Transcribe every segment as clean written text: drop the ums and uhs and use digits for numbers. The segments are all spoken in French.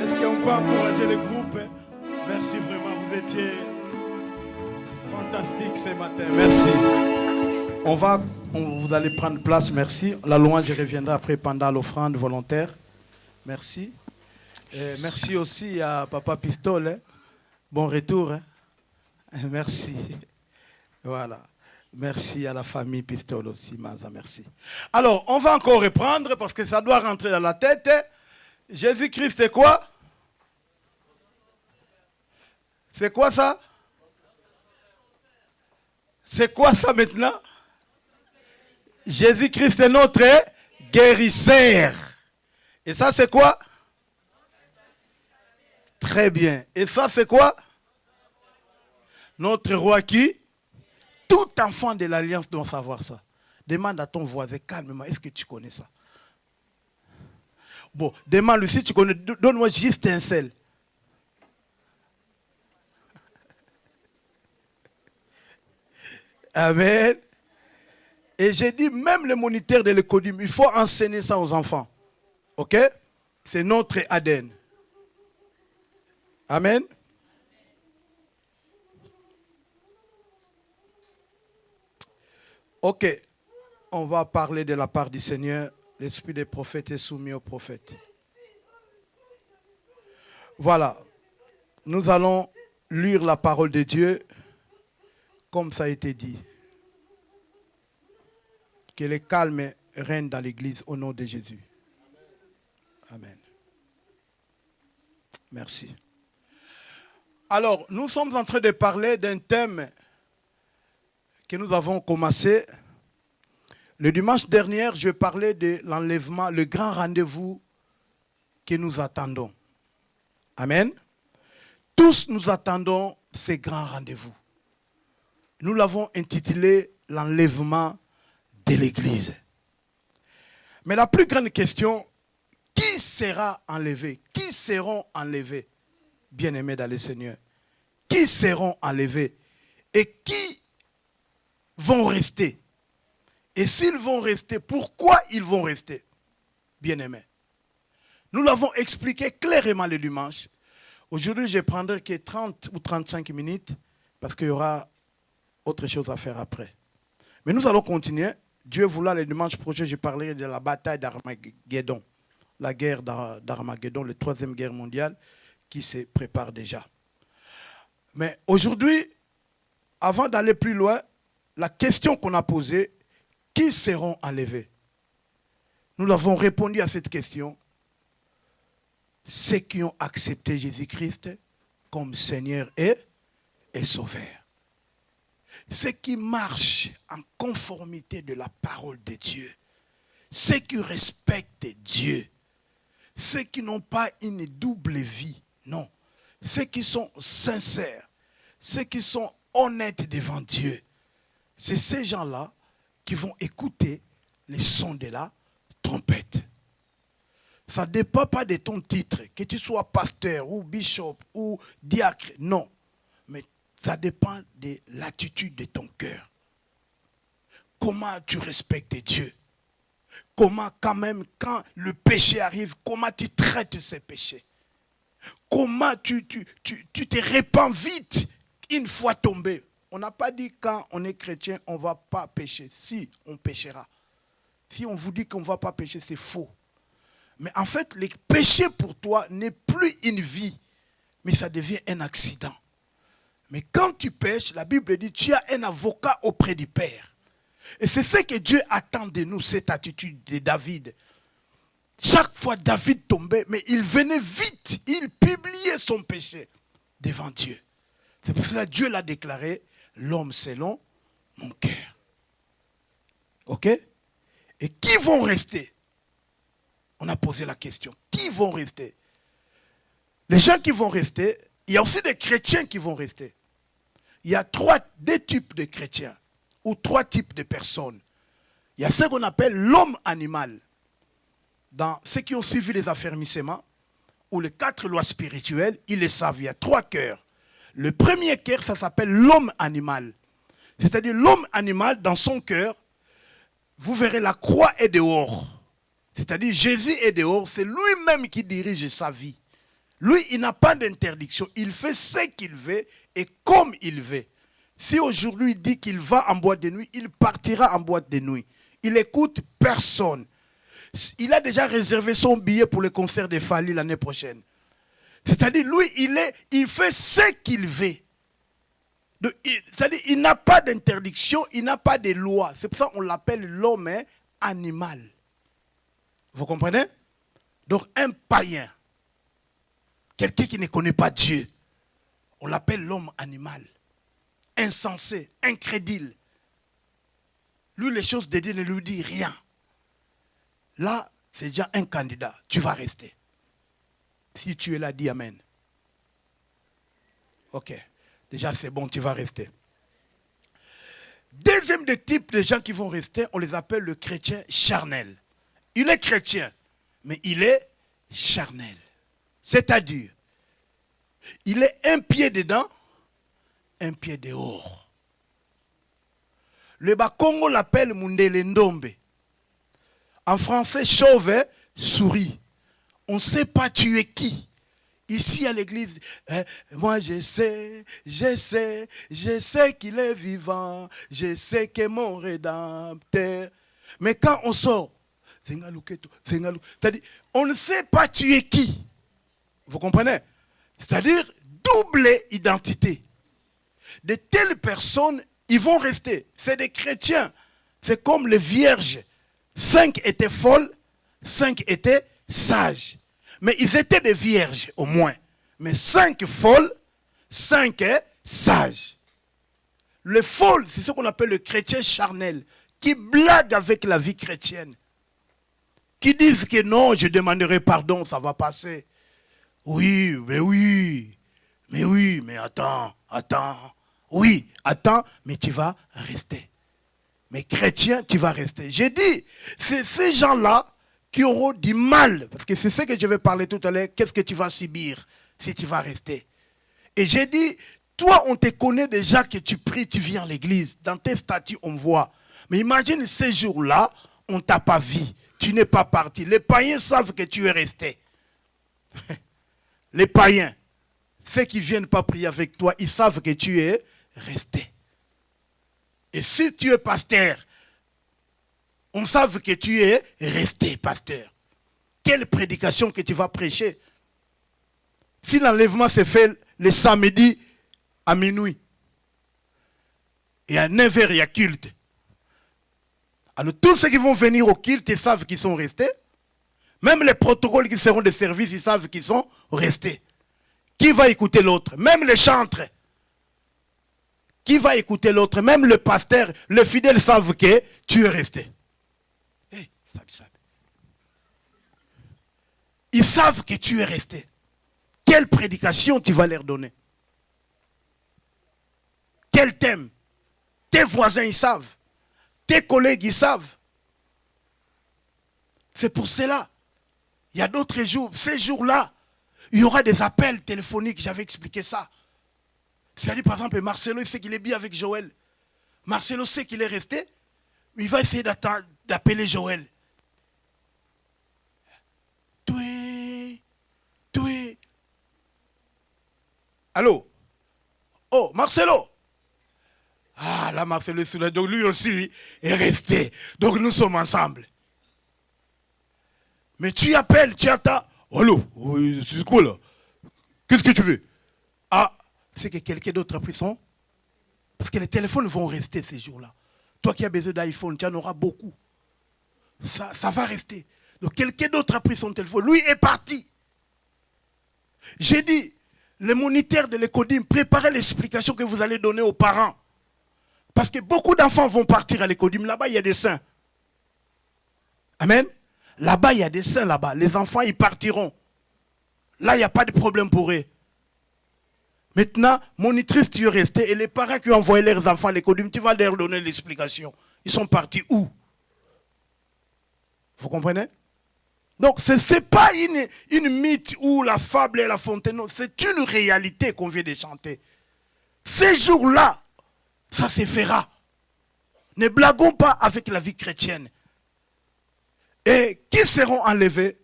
Est-ce qu'on peut encourager le groupe? Merci vraiment, vous étiez fantastiques ce matin. Merci. Vous allez prendre place, merci. La louange reviendra après pendant l'offrande volontaire. Merci. Merci aussi à Papa Pistole. Bon retour. Merci. Voilà. Merci à la famille Pistole aussi, Maza, merci. Alors, on va encore reprendre parce que ça doit rentrer dans la tête. Jésus-Christ, c'est quoi? C'est quoi ça? C'est quoi ça maintenant? Jésus-Christ est notre guérisseur. Et ça, c'est quoi? Très bien. Et ça, c'est quoi? Notre roi qui? Tout enfant de l'Alliance doit savoir ça. Demande à ton voisin calmement, est-ce que tu connais ça? Bon, demande-lui si tu connais, donne-moi juste un seul. Amen. Et j'ai dit, même les moniteurs de l'école, il faut enseigner ça aux enfants. Ok? C'est notre ADN. Amen. Ok, on va parler de la part du Seigneur. L'esprit des prophètes est soumis aux prophètes. Voilà, nous allons lire la parole de Dieu comme ça a été dit. Que le calme règne dans l'église au nom de Jésus. Amen. Merci. Alors, nous sommes en train de parler d'un thème que nous avons commencé. Le dimanche dernier, je parlais de l'enlèvement, le grand rendez-vous que nous attendons. Amen. Tous nous attendons ce grand rendez-vous. Nous l'avons intitulé l'enlèvement de l'Église. Mais la plus grande question, qui sera enlevé? Qui seront enlevés? Bien-aimés dans le Seigneur. Qui seront enlevés? Et qui vont rester? Et s'ils vont rester, pourquoi ils vont rester? Bien-aimés. Nous l'avons expliqué clairement le dimanche. Aujourd'hui, je prendrai que 30 ou 35 minutes parce qu'il y aura autre chose à faire après. Mais nous allons continuer. Dieu voulant, le dimanche prochain, je parlerai de la bataille d'Armageddon. La guerre d'Armageddon, la troisième guerre mondiale qui se prépare déjà. Mais aujourd'hui, avant d'aller plus loin, la question qu'on a posée, qui seront enlevés? Nous avons répondu à cette question. Ceux qui ont accepté Jésus-Christ comme Seigneur et Sauveur. Ceux qui marchent en conformité de la parole de Dieu. Ceux qui respectent Dieu. Ceux qui n'ont pas une double vie. Non. Ceux qui sont sincères. Ceux qui sont honnêtes devant Dieu. C'est ces gens-là qui vont écouter les sons de la trompette. Ça ne dépend pas de ton titre, que tu sois pasteur ou bishop ou diacre, non. Mais ça dépend de l'attitude de ton cœur. Comment tu respectes Dieu? Comment quand même, quand le péché arrive, comment tu traites ces péchés? Comment tu te répands vite une fois tombé? On n'a pas dit quand on est chrétien, on ne va pas pécher. Si, on péchera. Si on vous dit qu'on ne va pas pécher, c'est faux. Mais en fait, le péché pour toi n'est plus une vie, mais ça devient un accident. Mais quand tu pêches, la Bible dit, tu as un avocat auprès du Père. Et c'est ce que Dieu attend de nous, cette attitude de David. Chaque fois David tombait, mais il venait vite, il publiait son péché devant Dieu. C'est pour cela que Dieu l'a déclaré, l'homme selon mon cœur. Ok? Et qui vont rester? On a posé la question. Qui vont rester? Les gens qui vont rester, il y a aussi des chrétiens qui vont rester. Il y a deux types de chrétiens ou trois types de personnes. Il y a ce qu'on appelle l'homme animal. Dans ceux qui ont suivi les affermissements ou les 4 lois spirituelles, ils le savent, il y a 3 cœurs. Le premier cœur, ça s'appelle l'homme animal. C'est-à-dire l'homme animal, dans son cœur, vous verrez la croix est dehors. C'est-à-dire Jésus est dehors, c'est lui-même qui dirige sa vie. Lui, il n'a pas d'interdiction. Il fait ce qu'il veut et comme il veut. Si aujourd'hui il dit qu'il va en boîte de nuit, il partira en boîte de nuit. Il n'écoute personne. Il a déjà réservé son billet pour le concert de Fali l'année prochaine. C'est-à-dire, lui, il fait ce qu'il veut. C'est-à-dire, il n'a pas d'interdiction, il n'a pas de loi. C'est pour ça qu'on l'appelle l'homme animal. Vous comprenez? Donc, un païen, quelqu'un qui ne connaît pas Dieu, on l'appelle l'homme animal. Insensé, incrédule. Lui, les choses de Dieu ne lui disent rien. Là, c'est déjà un candidat. Tu vas rester. Si tu es là, dis Amen. Ok. Déjà, c'est bon, tu vas rester. Deuxième des types de gens qui vont rester, on les appelle le chrétien charnel. Il est chrétien, mais il est charnel. C'est-à-dire, il est un pied dedans, un pied dehors. Le Bakongo l'appelle Mundele Ndombe. En français, chauve, souris. On ne sait pas tu es qui. Ici à l'église, moi je sais qu'il est vivant, je sais que mon rédempteur. Mais quand on sort, c'est-à-dire, on ne sait pas tu es qui. Vous comprenez? C'est-à-dire double identité. De telles personnes, ils vont rester. C'est des chrétiens. C'est comme les vierges. 5 étaient folles, 5 étaient sages. Mais ils étaient des vierges au moins. Mais 5 folles, 5 sages. Le folle, c'est ce qu'on appelle le chrétien charnel, qui blague avec la vie chrétienne. Qui disent que non, je demanderai pardon, ça va passer. Oui, mais attends. Oui, attends, mais tu vas rester. Mais chrétien, tu vas rester. J'ai dit, c'est ces gens-là qui auront du mal, parce que c'est ce que je vais parler tout à l'heure, qu'est-ce que tu vas subir si tu vas rester. Et j'ai dit, toi, on te connaît déjà que tu pries, tu viens à l'église, dans tes statuts, on voit. Mais imagine ces jours-là, on ne t'a pas vu, tu n'es pas parti. Les païens savent que tu es resté. Les païens, ceux qui ne viennent pas prier avec toi, ils savent que tu es resté. Et si tu es pasteur, on sait que tu es resté pasteur. Quelle prédication que tu vas prêcher? Si l'enlèvement se fait le samedi à minuit, et à 9h il y a culte. Alors tous ceux qui vont venir au culte, ils savent qu'ils sont restés. Même les protocoles qui seront de service, ils savent qu'ils sont restés. Qui va écouter l'autre? Même les chantres. Qui va écouter l'autre? Même le pasteur, les fidèles savent que tu es resté. Hey, ils savent que tu es resté. Quelle prédication tu vas leur donner? Quel thème? Tes voisins, ils savent. Tes collègues, ils savent. C'est pour cela. Il y a d'autres jours. Ces jours-là, il y aura des appels téléphoniques. J'avais expliqué ça. C'est-à-dire, par exemple, Marcelo, il sait qu'il est bien avec Joël. Marcelo sait qu'il est resté. Mais il va essayer d'appeler Joël. Toué. Allô? Oh, Marcelo. Ah, là, Marcelo est sous la... Donc, lui aussi est resté. Donc, nous sommes ensemble. Mais tu appelles, tu attends. Allô? Oui, c'est quoi là? Qu'est-ce que tu veux? Ah, c'est que quelqu'un d'autre a pris son. Parce que les téléphones vont rester ces jours-là. Toi qui as besoin d'iPhone, tu en auras beaucoup. Ça va rester. Donc quelqu'un d'autre a pris son téléphone. Lui est parti. J'ai dit, les moniteurs de l'écodim, préparez l'explication que vous allez donner aux parents. Parce que beaucoup d'enfants vont partir à l'écodim. Là-bas, il y a des saints. Amen. Là-bas, il y a des saints là-bas. Les enfants, ils partiront. Là, il n'y a pas de problème pour eux. Maintenant, monitrice, tu es resté. Et les parents qui ont envoyé leurs enfants à l'écodim, tu vas leur donner l'explication. Ils sont partis où? Vous comprenez? Donc, ce n'est pas une mythe ou la fable et la fontaine. C'est une réalité qu'on vient de chanter. Ces jours-là, ça se fera. Ne blaguons pas avec la vie chrétienne. Et qui seront enlevés?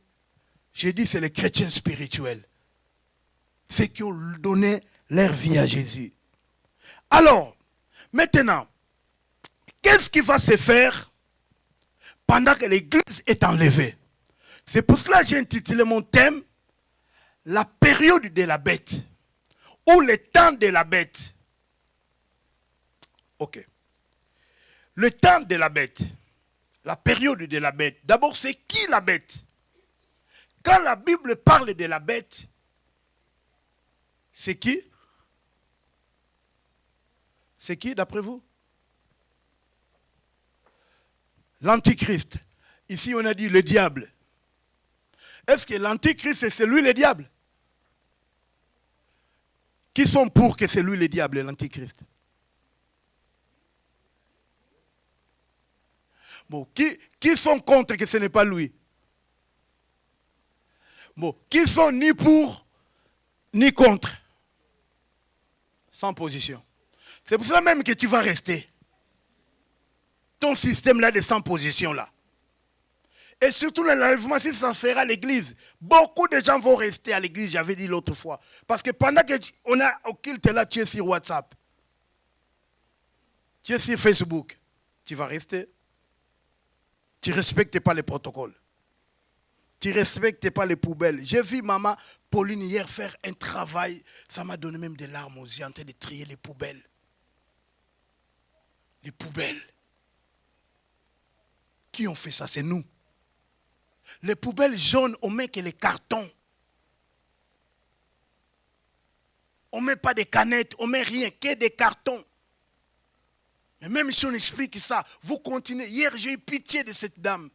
J'ai dit, c'est les chrétiens spirituels. ceux qui ont donné leur vie à Jésus. Alors, maintenant, qu'est-ce qui va se faire pendant que l'église est enlevée? C'est pour cela que j'ai intitulé mon thème « La période de la bête » ou « le temps de la bête ». Ok. Le temps de la bête, la période de la bête. D'abord, c'est qui la bête? Quand la Bible parle de la bête, c'est qui? C'est qui d'après vous? L'antichrist. Ici, on a dit le diable. Est-ce que l'antichrist, c'est lui le diable? Qui sont pour que c'est lui le diable, l'antichrist? Bon, qui sont contre que ce n'est pas lui? Bon, qui sont ni pour, ni contre? Sans position. C'est pour ça même que tu vas rester. Ton système-là de sans position-là. Et surtout l'enlèvement, si ça sera à l'église, beaucoup de gens vont rester à l'église, j'avais dit l'autre fois. Parce que pendant qu'on a au culte là, tu es sur WhatsApp. Tu es sur Facebook. Tu vas rester. Tu ne respectes pas les protocoles. Tu ne respectes pas les poubelles. J'ai vu maman Pauline hier faire un travail. Ça m'a donné même des larmes aux yeux en train de trier les poubelles. Les poubelles. Qui ont fait ça? C'est nous. Les poubelles jaunes, on met que les cartons. On ne met pas des canettes, on ne met rien, que des cartons. Mais même si on explique ça, vous continuez. Hier, j'ai eu pitié de cette dame.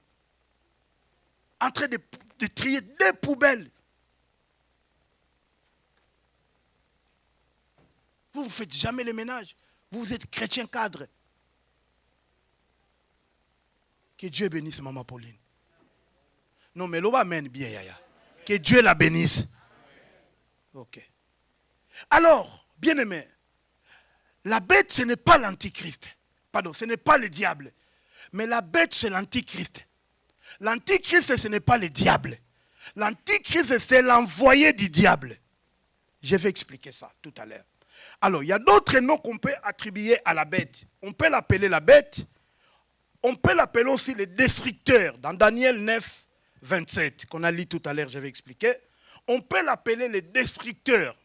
En train de trier des poubelles. Vous ne faites jamais le ménage. Vous êtes chrétien cadre. Que Dieu bénisse maman Pauline. Non, mais l'eau amène bien, Yaya. Que Dieu la bénisse. Ok. Alors, bien-aimé, la bête, ce n'est pas l'antichrist. Pardon, ce n'est pas le diable. Mais la bête, c'est l'antichrist. L'antichrist, ce n'est pas le diable. L'antichrist, c'est l'envoyé du diable. Je vais expliquer ça tout à l'heure. Alors, il y a d'autres noms qu'on peut attribuer à la bête. On peut l'appeler la bête. On peut l'appeler aussi le destructeur. Dans Daniel 9, 27, qu'on a lu tout à l'heure, je vais expliquer. On peut l'appeler le destructeur.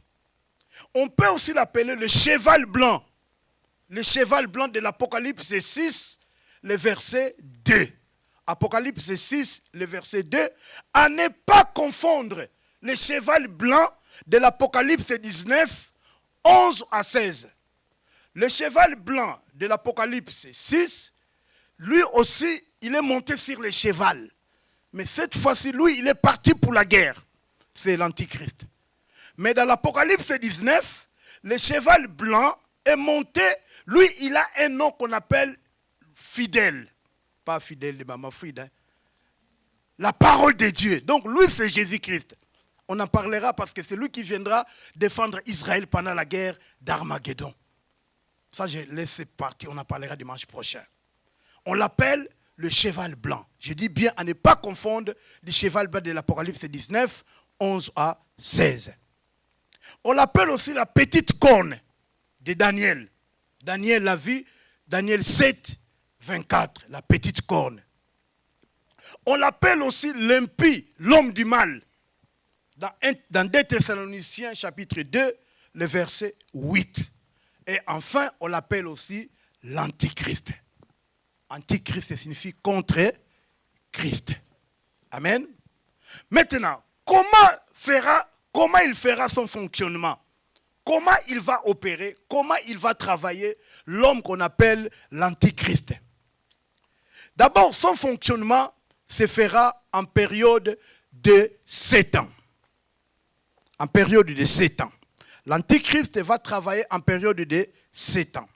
On peut aussi l'appeler le cheval blanc. Le cheval blanc de l'Apocalypse 6, le verset 2. Apocalypse 6, le verset 2. À ne pas confondre le cheval blanc de l'Apocalypse 19, 11 à 16. Le cheval blanc de l'Apocalypse 6, lui aussi, il est monté sur le cheval. Mais cette fois-ci, lui, il est parti pour la guerre. C'est l'Antichrist. Mais dans l'Apocalypse 19, le cheval blanc est monté. Lui, il a un nom qu'on appelle fidèle. Pas fidèle de maman Frida. Hein. La parole de Dieu. Donc lui, c'est Jésus-Christ. On en parlera parce que c'est lui qui viendra défendre Israël pendant la guerre d'Armageddon. Ça, je laisse partir. On en parlera dimanche prochain. On l'appelle le cheval blanc. Je dis bien à ne pas confondre le cheval blanc de l'Apocalypse 19, 11 à 16. On l'appelle aussi la petite corne de Daniel. Daniel l'a vu, Daniel 7, 24, la petite corne. On l'appelle aussi l'impie, l'homme du mal. Dans 2 Thessaloniciens chapitre 2, le verset 8. Et enfin, on l'appelle aussi l'antichrist. Antichrist signifie contre Christ. Amen. Maintenant, comment il fera son fonctionnement? Comment il va opérer? Comment il va travailler l'homme qu'on appelle l'antichrist? D'abord, son fonctionnement se fera en période de 7 ans. En période de 7 ans. L'antichrist va travailler en période de 7 ans.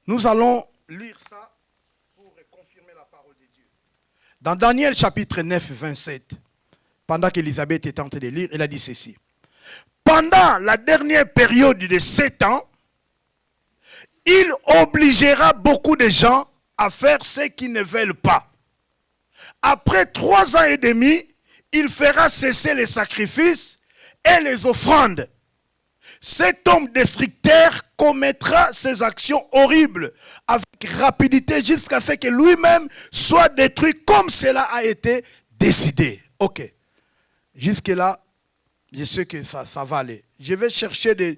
Nous allons lire ça pour confirmer la parole de Dieu. Dans Daniel chapitre 9, 27, pendant qu'Élisabeth est en train de lire, elle a dit ceci. Pendant la dernière période de 7 ans, il obligera beaucoup de gens à faire ce qu'ils ne veulent pas. Après 3 ans et demi, il fera cesser les sacrifices et les offrandes. cet homme destructeur commettra ses actions horribles avec rapidité jusqu'à ce que lui-même soit détruit comme cela a été décidé. Ok. Jusque-là, je sais que ça va aller. Je vais chercher des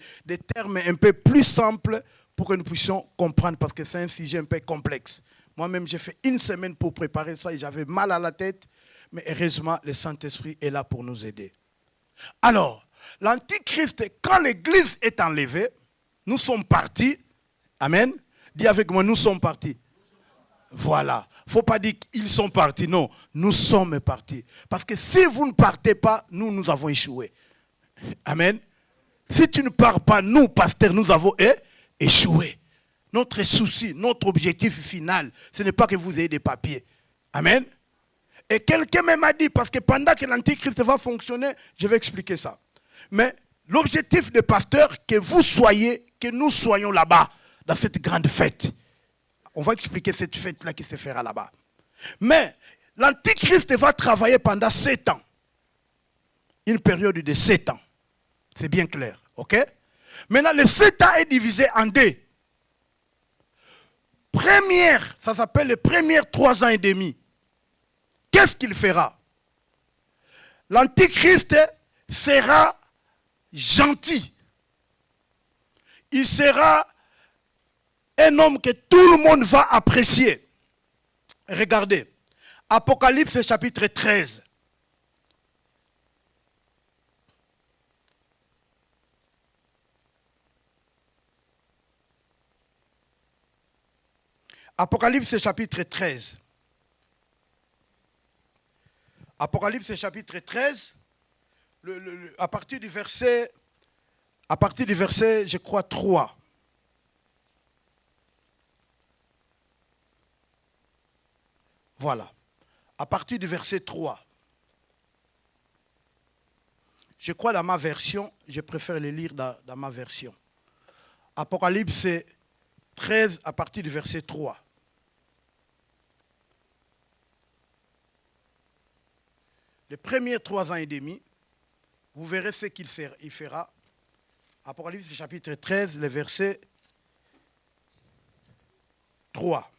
termes un peu plus simples pour que nous puissions comprendre parce que c'est un sujet un peu complexe. Moi-même, j'ai fait une semaine pour préparer ça et j'avais mal à la tête. Mais heureusement, le Saint-Esprit est là pour nous aider. Alors, l'Antichrist, quand l'Église est enlevée, nous sommes partis. Amen. Dis avec moi, nous sommes partis. Voilà. Il ne faut pas dire qu'ils sont partis. Non, nous sommes partis. Parce que si vous ne partez pas, nous avons échoué. Amen. Si tu ne pars pas, nous, pasteurs, nous avons échoué. Notre souci, notre objectif final, ce n'est pas que vous ayez des papiers. Amen. Et quelqu'un même a dit, parce que pendant que l'Antichrist va fonctionner, je vais expliquer ça. Mais l'objectif des pasteurs, que vous soyez, que nous soyons là-bas, dans cette grande fête. On va expliquer cette fête-là qui se fera là-bas. Mais l'Antichrist va travailler pendant 7 ans. Une période de 7 ans. C'est bien clair, ok? Maintenant, les 7 ans est divisé en 2. Première, ça s'appelle les premières 3 ans et demi. Qu'est-ce qu'il fera? L'Antichrist sera gentil. Il sera un homme que tout le monde va apprécier. Regardez, Apocalypse chapitre 13. Apocalypse chapitre 13. Apocalypse chapitre 13, à partir du verset, je crois, 3. Voilà. À partir du verset 3. Je crois dans ma version, je préfère les lire dans ma version. Apocalypse 13, à partir du verset 3. Les premiers 3 ans et demi, vous verrez ce qu'il fera. Apocalypse chapitre 13, le verset 3.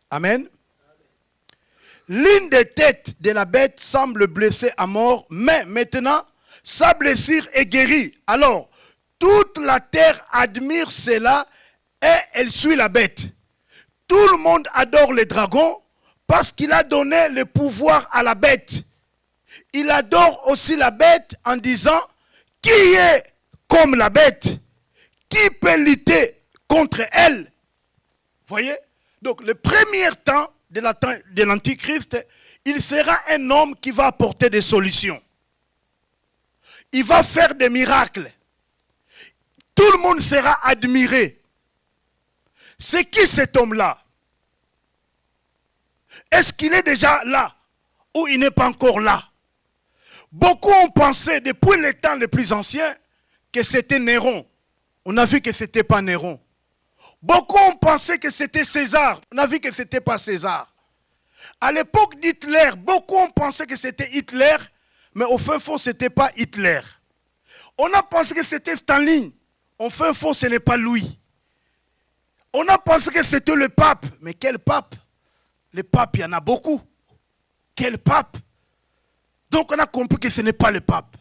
Amen. L'une des têtes de la bête semble blessée à mort, mais maintenant, sa blessure est guérie. Alors, toute la terre admire cela et elle suit la bête. Tout le monde adore le dragon parce qu'il a donné le pouvoir à la bête. Il adore aussi la bête en disant, qui est comme la bête? Qui peut lutter contre elle? Voyez? Donc, le premier temps de l'Antichrist, il sera un homme qui va apporter des solutions. Il va faire des miracles. Tout le monde sera admiré. C'est qui cet homme-là? Est-ce qu'il est déjà là ou il n'est pas encore là? Beaucoup ont pensé depuis les temps les plus anciens que c'était Néron. On a vu que ce n'était pas Néron. Beaucoup ont pensé que c'était César. On a vu que ce n'était pas César. À l'époque d'Hitler, beaucoup ont pensé que c'était Hitler, mais au fin fond, ce n'était pas Hitler. On a pensé que c'était Staline. Au fin fond, ce n'est pas lui. On a pensé que c'était le pape. Mais quel pape? Les papes, il y en a beaucoup. Quel pape? Donc on a compris que ce n'est pas le pape.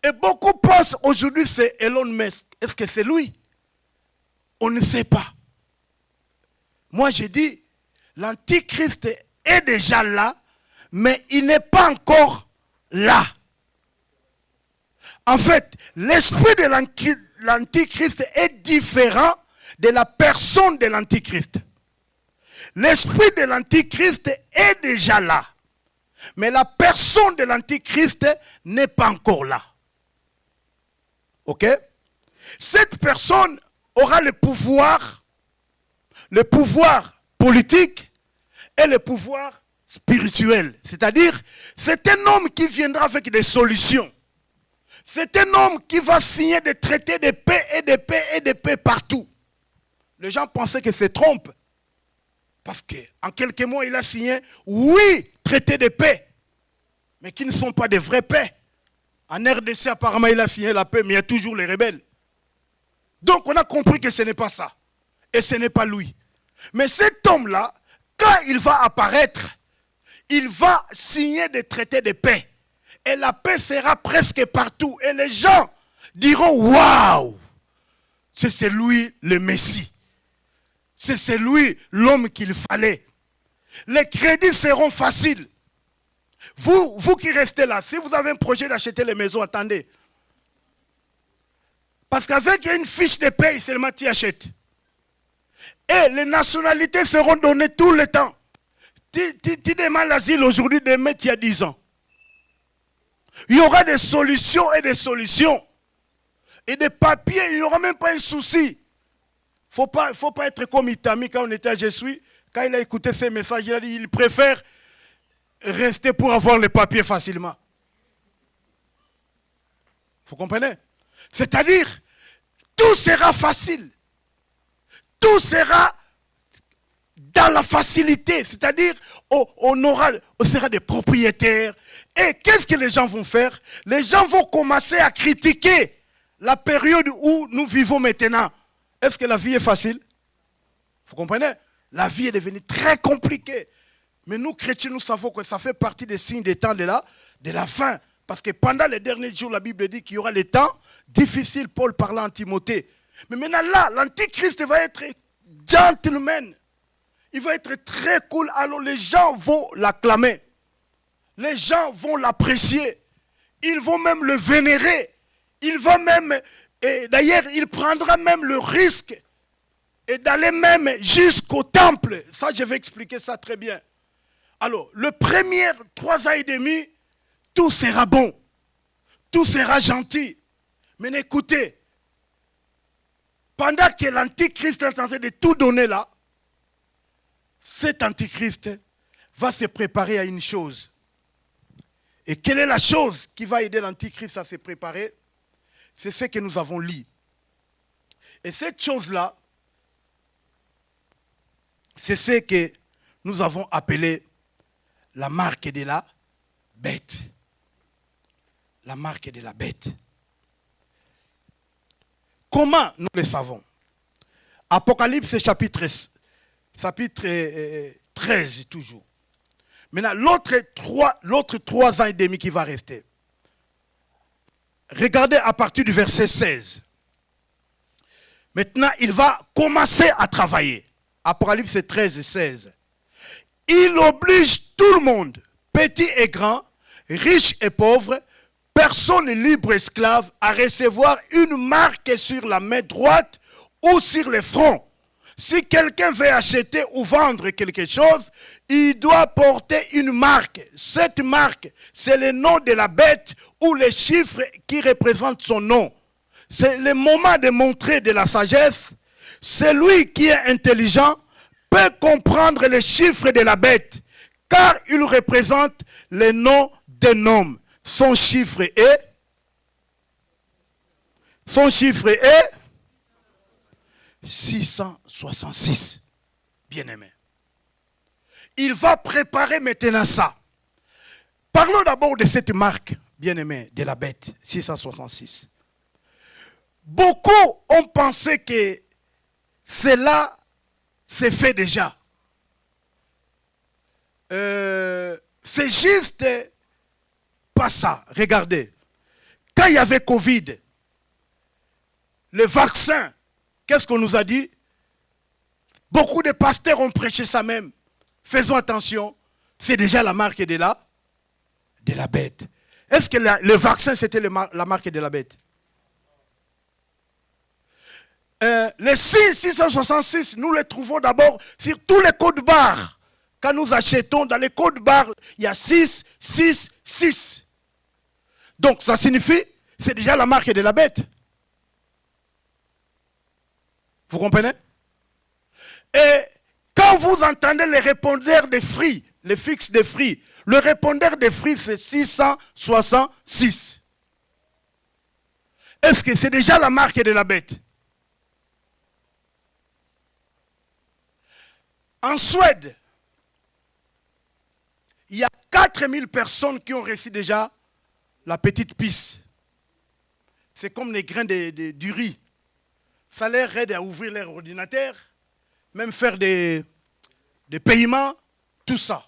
Et beaucoup pensent aujourd'hui c'est Elon Musk. Est-ce que c'est lui? On ne sait pas. Moi je dis, l'Antichrist est déjà là, mais il n'est pas encore là. En fait, l'esprit de l'Antichrist est différent de la personne de l'Antichrist. L'esprit de l'Antichrist est déjà là. Mais la personne de l'Antichrist n'est pas encore là. Ok? Cette personne aura le pouvoir politique et le pouvoir spirituel. C'est-à-dire, c'est un homme qui viendra avec des solutions. C'est un homme qui va signer des traités de paix et de paix et de paix partout. Les gens pensaient que c'est Trump. Parce qu'en quelques mots, il a signé, oui, traités de paix, mais qui ne sont pas de vraies paix. En RDC, apparemment, il a signé la paix, mais il y a toujours les rebelles. Donc, on a compris que ce n'est pas ça. Et ce n'est pas lui. Mais cet homme-là, quand il va apparaître, il va signer des traités de paix. Et la paix sera presque partout. Et les gens diront, waouh, c'est lui le Messie. C'est lui l'homme qu'il fallait. Les crédits seront faciles. Vous qui restez là, si vous avez un projet d'acheter les maisons, attendez. Parce qu'avec une fiche de paie, seulement tu achètes. Et les nationalités seront données tout le temps. Tu demandes l'asile aujourd'hui, demain tu as 10 ans. Il y aura des solutions et des solutions. Et des papiers, il n'y aura même pas un souci. Il ne faut pas être comme Itami quand on était à Jesui. Quand il a écouté ces messages, il a dit qu'il préfère rester pour avoir les papiers facilement. Vous comprenez? C'est-à-dire, tout sera facile. Tout sera dans la facilité. C'est-à-dire, on sera des propriétaires. Et qu'est-ce que les gens vont faire? Les gens vont commencer à critiquer la période où nous vivons maintenant. Est-ce que la vie est facile? Vous comprenez? La vie est devenue très compliquée. Mais nous, chrétiens, nous savons que ça fait partie des signes des temps de la fin. Parce que pendant les derniers jours, la Bible dit qu'il y aura les temps difficiles, Paul parlant en Timothée. Mais maintenant là, l'antichrist va être gentleman. Il va être très cool. Alors les gens vont l'acclamer. Les gens vont l'apprécier. Ils vont même le vénérer. Il va même, et d'ailleurs, il prendra même le risque et d'aller même jusqu'au temple. Ça, je vais expliquer ça très bien. Alors, le premier 3 ans et demi, tout sera bon. Tout sera gentil. Mais écoutez, pendant que l'antichrist est en train de tout donner là, cet antichrist va se préparer à une chose. Et quelle est la chose qui va aider l'antichrist à se préparer? C'est ce que nous avons lu. Et cette chose-là, c'est ce que nous avons appelé la marque de la bête. La marque de la bête. Comment nous le savons? Apocalypse chapitre 13 toujours. Maintenant, l'autre 3 ans et demi qui va rester. Regardez à partir du verset 16. Maintenant, il va commencer à travailler. Apocalypse 13, 16. Il oblige tout le monde, petit et grand, riche et pauvre, personne libre esclave, à recevoir une marque sur la main droite ou sur le front. Si quelqu'un veut acheter ou vendre quelque chose, il doit porter une marque. Cette marque, c'est le nom de la bête ou les chiffres qui représentent son nom. C'est le moment de montrer de la sagesse. Celui qui est intelligent peut comprendre les chiffres de la bête, car il représente le nom d'un homme. Son chiffre est 666. Bien-aimé. Il va préparer maintenant ça. Parlons d'abord de cette marque, bien-aimé, de la bête, 666. Beaucoup ont pensé que cela s'est fait déjà. C'est juste pas ça. Regardez. Quand il y avait Covid, le vaccin, qu'est-ce qu'on nous a dit? Beaucoup de pasteurs ont prêché ça même. Faisons attention. C'est déjà la marque de la bête. Est-ce que le vaccin, c'était la marque de la bête? Les 666, nous les trouvons d'abord sur tous les codes barres. Quand nous achetons dans les codes barres, il y a 6, 6, 6. Donc ça signifie, c'est déjà la marque de la bête. Vous comprenez? Et quand vous entendez les répondeurs des fruits, les fixes des fruits, le répondeur des fruits c'est 666. Est-ce que c'est déjà la marque de la bête? En Suède, il y a 4000 personnes qui ont reçu déjà la petite pisse. C'est comme les grains du riz. Ça leur aide à ouvrir leur ordinateur, même faire des paiements, tout ça.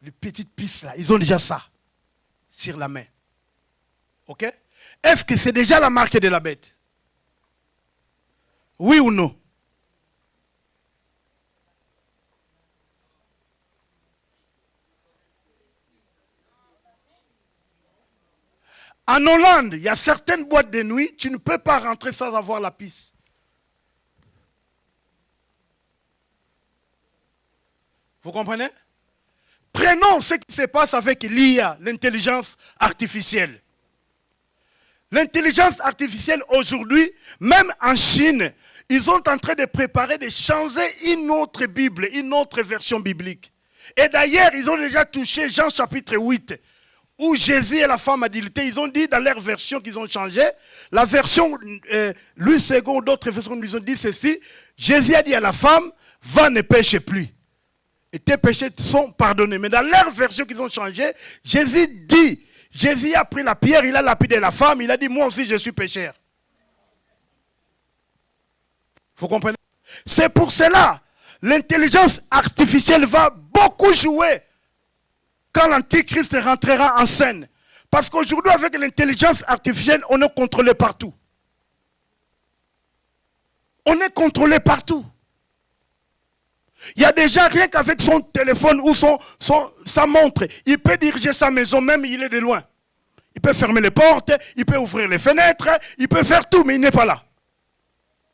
Les petites pistes là, ils ont déjà ça sur la main. Ok? Est-ce que c'est déjà la marque de la bête? Oui ou non? En Hollande, il y a certaines boîtes de nuit, tu ne peux pas rentrer sans avoir la piste. Vous comprenez? Prenons ce qui se passe avec l'IA, l'intelligence artificielle. L'intelligence artificielle aujourd'hui, même en Chine, ils sont en train de préparer de changer une autre Bible, une autre version biblique. Et d'ailleurs, ils ont déjà touché Jean chapitre 8, où Jésus et la femme adultère, ils ont dit dans leur version qu'ils ont changé, la version Louis II, d'autres versions nous ont dit ceci, Jésus a dit à la femme, va ne pêche plus. Et tes péchés sont pardonnés. Mais dans leur version qu'ils ont changé, Jésus dit, Jésus a pris la pierre, il a lapidé la femme, il a dit, moi aussi je suis pécheur. Vous comprenez? C'est pour cela, l'intelligence artificielle va beaucoup jouer quand l'Antichrist rentrera en scène. Parce qu'aujourd'hui, avec l'intelligence artificielle, on est contrôlé partout. On est contrôlé partout. Il y a déjà rien qu'avec son téléphone ou sa montre, il peut diriger sa maison, même il est de loin. Il peut fermer les portes, il peut ouvrir les fenêtres, il peut faire tout, mais il n'est pas là.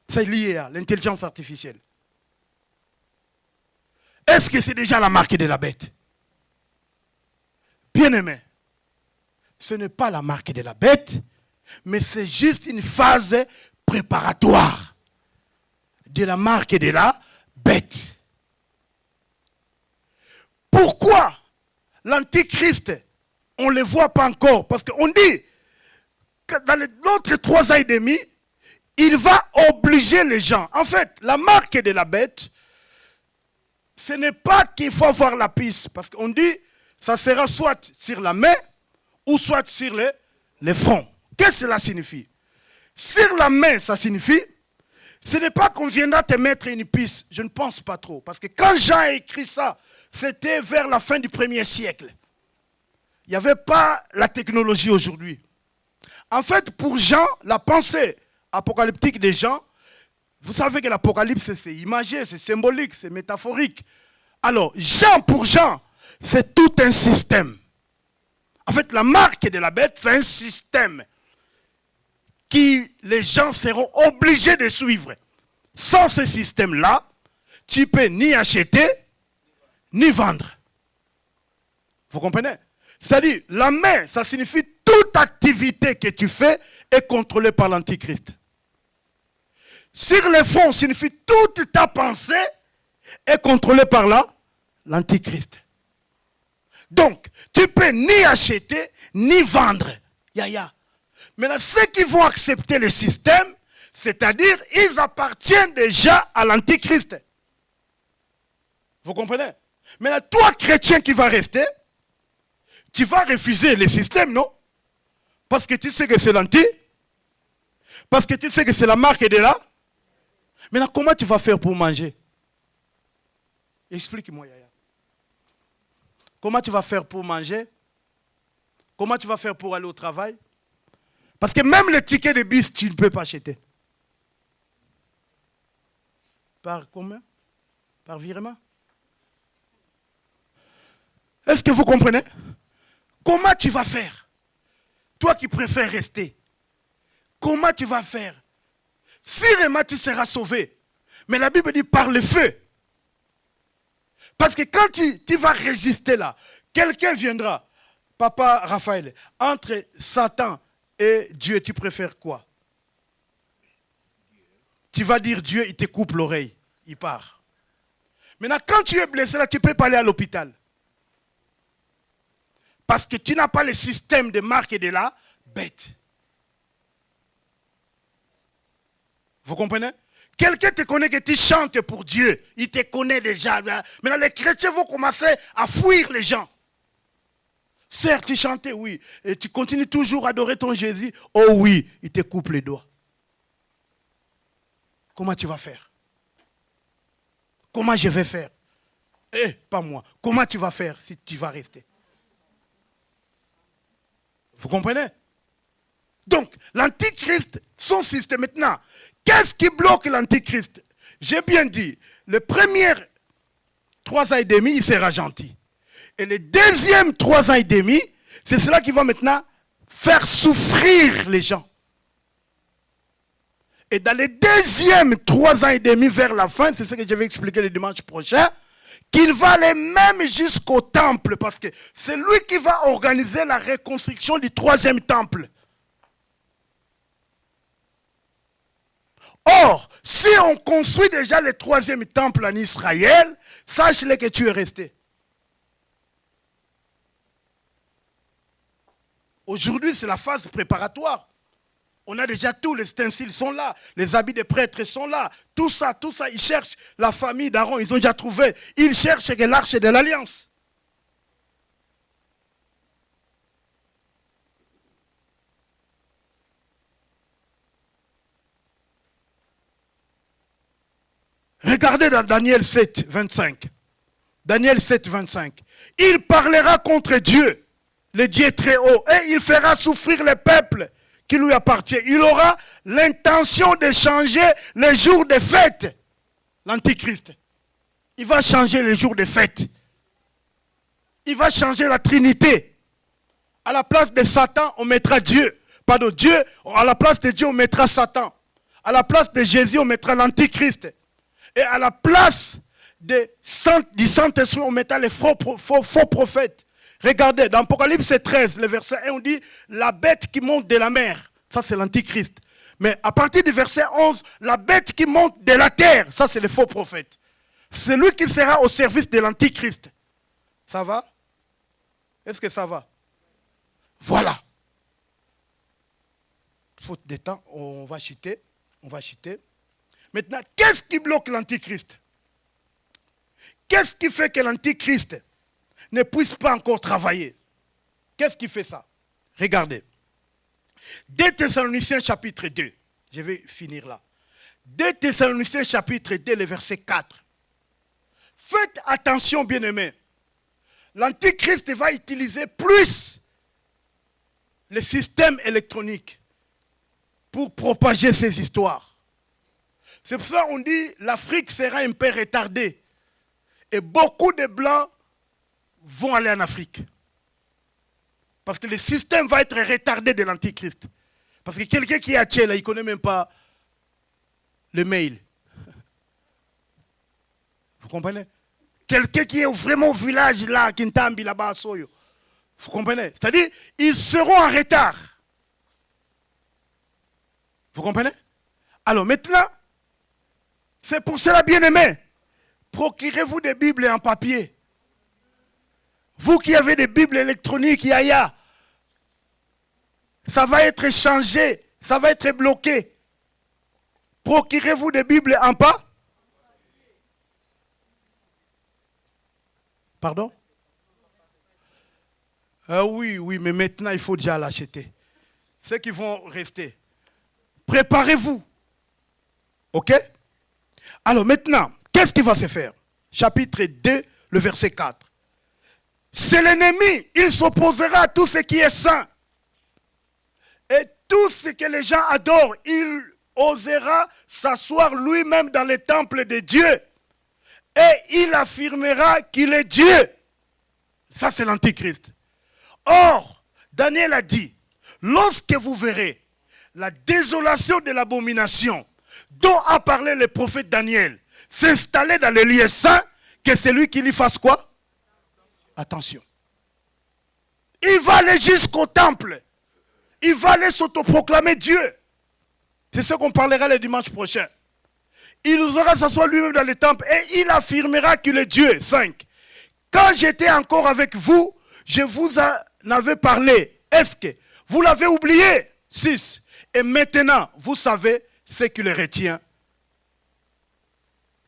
C'est lié à l'intelligence artificielle. Est-ce que c'est déjà la marque de la bête? Bien-aimé, ce n'est pas la marque de la bête, mais c'est juste une phase préparatoire de la marque de la bête. Pourquoi l'Antichrist, on ne le voit pas encore? Parce qu'on dit que dans l'autre 3 ans et demi, il va obliger les gens. En fait, la marque de la bête, ce n'est pas qu'il faut avoir la piste. Parce qu'on dit, ça sera soit sur la main ou soit sur le front. Qu'est-ce que cela signifie? Sur la main, ça signifie, ce n'est pas qu'on viendra te mettre une piste. Je ne pense pas trop. Parce que quand Jean a écrit ça, c'était vers la fin du 1er siècle. Il n'y avait pas la technologie aujourd'hui. En fait, pour Jean, la pensée apocalyptique des Jean, vous savez que l'apocalypse, c'est imagé, c'est symbolique, c'est métaphorique. Alors, pour Jean, c'est tout un système. En fait, la marque de la bête, c'est un système qui les gens seront obligés de suivre. Sans ce système-là, tu ne peux ni acheter, ni vendre. Vous comprenez? C'est-à-dire, la main, ça signifie toute activité que tu fais est contrôlée par l'Antichrist. Sur le fond, signifie toute ta pensée est contrôlée par l'Antichrist. Donc, tu peux ni acheter, ni vendre. Maintenant, ceux qui vont accepter le système, c'est-à-dire, ils appartiennent déjà à l'Antichrist. Vous comprenez? Maintenant, toi, chrétien qui vas rester, tu vas refuser le système, non? Parce que tu sais que c'est l'anti. Parce que tu sais que c'est la marque de là. Maintenant, comment tu vas faire pour manger? Explique-moi, Yaya. Comment tu vas faire pour manger? Comment tu vas faire pour aller au travail? Parce que même le ticket de bus, tu ne peux pas acheter. Par combien? Par virement? Est-ce que vous comprenez? Comment tu vas faire? Toi qui préfères rester. Comment tu vas faire? Si vraiment tu seras sauvé. Mais la Bible dit par le feu. Parce que quand tu vas résister là, quelqu'un viendra. Papa Raphaël, entre Satan et Dieu, tu préfères quoi? Tu vas dire Dieu, il te coupe l'oreille. Il part. Maintenant, quand tu es blessé là, tu ne peux pas aller à l'hôpital. Parce que tu n'as pas le système de marque de la bête. Vous comprenez? Quelqu'un te connaît que tu chantes pour Dieu. Il te connaît déjà. Maintenant, les chrétiens vont commencer à fuir les gens. Certes, tu chantais, oui. Et tu continues toujours à adorer ton Jésus. Oh oui, il te coupe les doigts. Comment tu vas faire? Comment je vais faire? Eh, pas moi. Comment tu vas faire si tu vas rester? Vous comprenez? Donc, l'antichrist, son système maintenant, qu'est-ce qui bloque l'antichrist? J'ai bien dit, les premières 3 ans et demi, il sera gentil. Et les deuxièmes 3 ans et demi, c'est cela qui va maintenant faire souffrir les gens. Et dans les deuxièmes 3 ans et demi vers la fin, c'est ce que je vais expliquer le dimanche prochain, qu'il va aller même jusqu'au temple, parce que c'est lui qui va organiser la reconstruction du 3e temple. Or, si on construit déjà le 3e temple en Israël, sache-le que tu es resté. Aujourd'hui, c'est la phase préparatoire. On a déjà tous les ustensiles sont là, les habits des prêtres sont là, tout ça, ils cherchent la famille d'Aaron, ils ont déjà trouvé. Ils cherchent l'arche de l'alliance. Regardez dans Daniel 7, 25. Daniel 7, 25. Il parlera contre Dieu, le Dieu très haut, et il fera souffrir le peuple qui lui appartient. Il aura l'intention de changer les jours de fête. L'antichrist. Il va changer les jours de fête. Il va changer la Trinité. À la place de Satan, on mettra Dieu. Pardon, Dieu, à la place de Dieu, on mettra Satan. À la place de Jésus, on mettra l'antichrist. Et à la place du Saint-Esprit, on mettra les faux prophètes. Regardez, dans Apocalypse 13, le verset 1, on dit la bête qui monte de la mer. Ça, c'est l'antichrist. Mais à partir du verset 11, la bête qui monte de la terre. Ça, c'est les faux prophètes. C'est lui qui sera au service de l'antichrist. Ça va? Est-ce que ça va? Voilà. Faute de temps, on va chuter. On va chuter. Maintenant, qu'est-ce qui bloque l'antichrist? Qu'est-ce qui fait que l'antichrist ne puisse pas encore travailler? Qu'est-ce qui fait ça? Regardez. 2 Thessaloniciens chapitre 2. Je vais finir là. 2 Thessaloniciens chapitre 2, le verset 4. Faites attention, bien-aimés. L'antichrist va utiliser plus le système électronique pour propager ses histoires. C'est pour ça qu'on dit l'Afrique sera un peu retardée. Et beaucoup de Blancs vont aller en Afrique. Parce que le système va être retardé de l'antichrist. Parce que quelqu'un qui est à Tchèque, il ne connaît même pas le mail. Vous comprenez? Quelqu'un qui est vraiment au village là, Kintambi, là-bas à Soyo. Vous comprenez? C'est-à-dire, ils seront en retard. Vous comprenez? Alors maintenant, c'est pour cela, bien-aimés, procurez-vous des Bibles en papier. Vous qui avez des Bibles électroniques, yaya, ça va être changé, ça va être bloqué. Procurez-vous des Bibles en pas? Pardon? Oui, mais maintenant il faut déjà l'acheter. Ceux qui vont rester, préparez-vous. Ok? Alors maintenant, qu'est-ce qui va se faire? Chapitre 2, le verset 4. C'est l'ennemi, il s'opposera à tout ce qui est saint. Et tout ce que les gens adorent, il osera s'asseoir lui-même dans les temples de Dieu. Et il affirmera qu'il est Dieu. Ça, c'est l'antichrist. Or, Daniel a dit, lorsque vous verrez la désolation de l'abomination dont a parlé le prophète Daniel s'installer dans le lieu saint, que c'est lui qui lui fasse quoi? Attention. Il va aller jusqu'au temple. Il va aller s'autoproclamer Dieu. C'est ce qu'on parlera le dimanche prochain. Il osera s'asseoir lui-même dans le temple et il affirmera qu'il est Dieu. 5. Quand j'étais encore avec vous, je vous en avais parlé. Est-ce que vous l'avez oublié? 6. Et maintenant, vous savez ce qui le retient.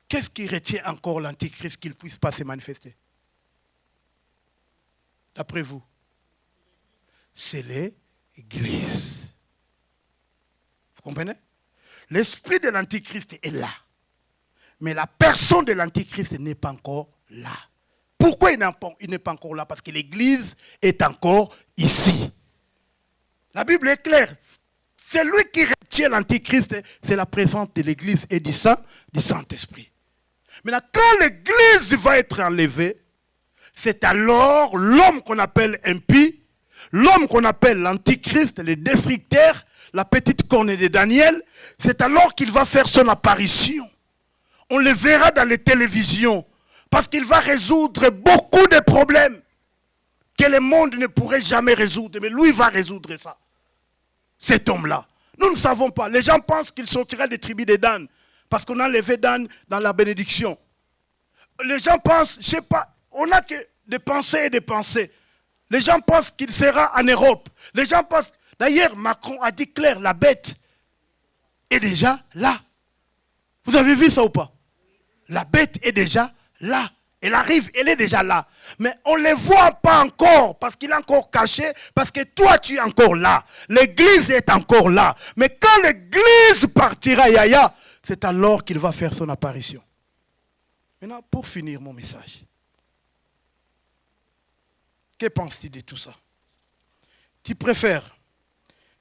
Qu'est-ce qui retient encore l'antichrist qu'il ne puisse pas se manifester? D'après vous? c'est l'Église. Vous comprenez? L'esprit de l'Antichrist est là. Mais la personne de l'Antichrist n'est pas encore là. Pourquoi il n'est pas encore là? Parce que l'Église est encore ici. La Bible est claire. C'est lui qui retient l'Antichrist. C'est la présence de l'Église et du Saint-Esprit. Maintenant, quand l'Église va être enlevée, c'est alors l'homme qu'on appelle impie, l'homme qu'on appelle l'Antichrist, le destructeur, la petite corne de Daniel, c'est alors qu'il va faire son apparition. On le verra dans les télévisions, parce qu'il va résoudre beaucoup de problèmes que le monde ne pourrait jamais résoudre. Mais lui va résoudre ça. Cet homme-là. Nous ne savons pas. Les gens pensent qu'il sortira des tribus de Dan, parce qu'on a enlevé Dan dans la bénédiction. Les gens pensent, je ne sais pas, on n'a que des pensées et des pensées. Les gens pensent qu'il sera en Europe. Les gens pensent, d'ailleurs, Macron a dit clair, la bête est déjà là. Vous avez vu ça ou pas? La bête est déjà là. Elle arrive, elle est déjà là. Mais on ne les voit pas encore parce qu'il est encore caché, parce que toi tu es encore là. L'église est encore là. Mais quand l'église partira, Yaya, c'est alors qu'il va faire son apparition. Maintenant, pour finir mon message, que penses-tu de tout ça? Tu préfères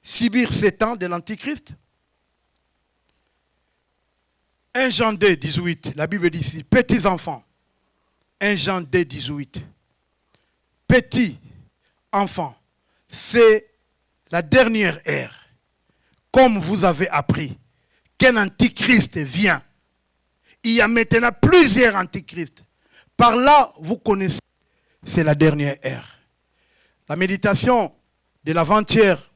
subir 7 ans de l'Antichrist? 1 Jean 2, 18, la Bible dit ici, petits enfants. 1 Jean 2, 18. Petits enfants, c'est la dernière ère. Comme vous avez appris qu'un antichrist vient. Il y a maintenant plusieurs antichrists. Par là, vous connaissez, c'est la dernière ère. La méditation de l'avant-hier,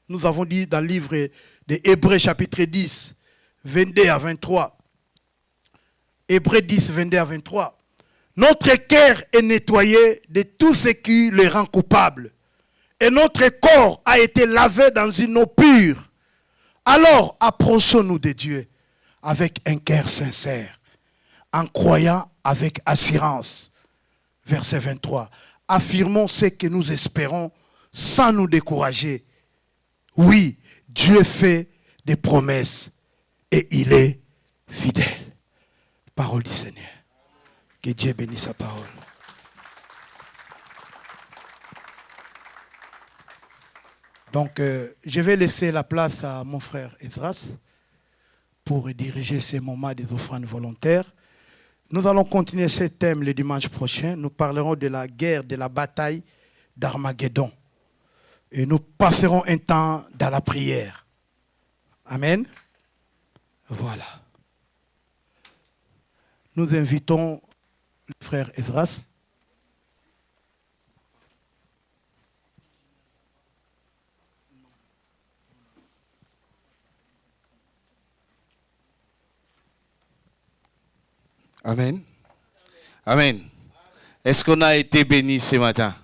nous avons dit dans le livre de Hébreux chapitre 10, 22 à 23. Hébreux 10, 22 à 23. Notre cœur est nettoyé de tout ce qui le rend coupable. Et notre corps a été lavé dans une eau pure. Alors approchons-nous de Dieu avec un cœur sincère, en croyant avec assurance. Verset 23. Affirmons ce que nous espérons sans nous décourager. Oui, Dieu fait des promesses et il est fidèle. Parole du Seigneur. Que Dieu bénisse sa parole. Donc, je vais laisser la place à mon frère Esdras pour diriger ces moments des offrandes volontaires. Nous allons continuer ce thème le dimanche prochain. Nous parlerons de la guerre, de la bataille d'Armageddon. Et nous passerons un temps dans la prière. Amen. Voilà. Nous invitons le frère Esdras. Amen. Amen. Est-ce qu'on a été béni ce matin?